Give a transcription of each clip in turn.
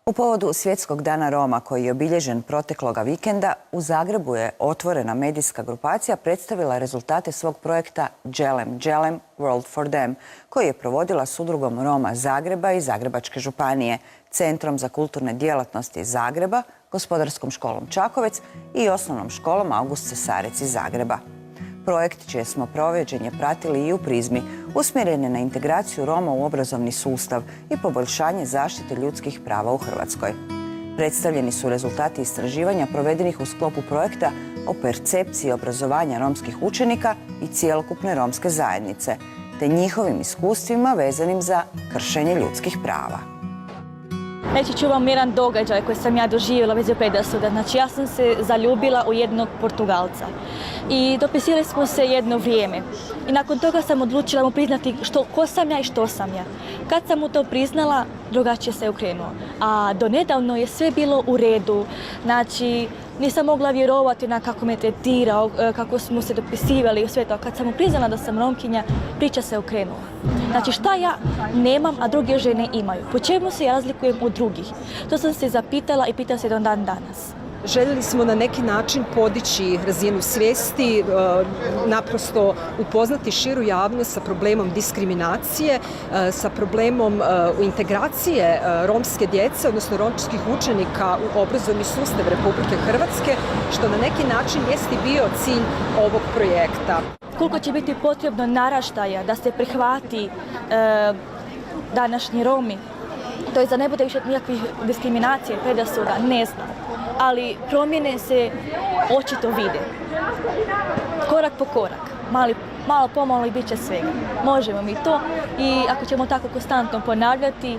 U povodu Svjetskog dana Roma koji je obilježen protekloga vikenda, u Zagrebu je otvorena medijska grupacija predstavila rezultate svog projekta Đelem Đelem World for Them, koji je provodila s Udrugom Roma Zagreba i Zagrebačke županije, Centrom za kulturne djelatnosti Zagreba, Gospodarskom školom Čakovec i Osnovnom školom August Cesarec iz Zagreba. Projekt čije smo provođenje pratili i u prizmi usmjeren je na integraciju Roma u obrazovni sustav i poboljšanje zaštite ljudskih prava u Hrvatskoj. Predstavljeni su rezultati istraživanja provedenih u sklopu projekta o percepciji obrazovanja romskih učenika i cjelokupne romske zajednice, te njihovim iskustvima vezanim za kršenje ljudskih prava. Reći ću vam jedan događaj koji sam ja doživjela već predrasuda. Znači, ja sam se zaljubila u jednog Portugalca i dopisivali smo se jedno vrijeme. I nakon toga sam odlučila mu priznati ko sam ja i što sam ja. Kad sam mu to priznala, drugačije se okrenuo. A donedavno je sve bilo u redu. Znači, nisam mogla vjerovati na kako me tretirao, kako smo se dopisivali i sve to. Kad sam mu priznala da sam Romkinja, priča se okrenula. Znači, šta ja nemam, a druge žene imaju? Po čemu se ja razlikujem od drugih? To sam se zapitala i pitam se do dan danas. Željeli smo na neki način podići razinu svijesti, naprosto upoznati širu javnost sa problemom diskriminacije, sa problemom integracije romske djece, odnosno romskih učenika u obrazovni sustav Republike Hrvatske, što na neki način jest i bio cilj ovog projekta. Koliko će biti potrebno naraštaja da se prihvati današnji Romi, to je da ne bude više nikakvih diskriminacije, predrasuda, ne znam. Ali promjene se očito vide. Korak po korak, malo pomalo i bit će svega. Možemo mi to i ako ćemo tako konstantno ponavljati,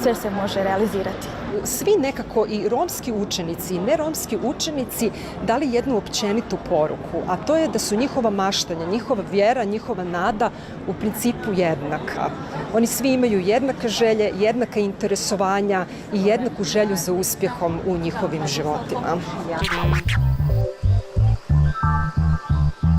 sve se može realizirati. Svi nekako i romski učenici i neromski učenici dali jednu općenitu poruku, a to je da su njihova maštanja, njihova vjera, njihova nada u principu jednaka. Oni svi imaju jednake želje, jednaka interesovanja i jednaku želju za uspjehom u njihovim životima.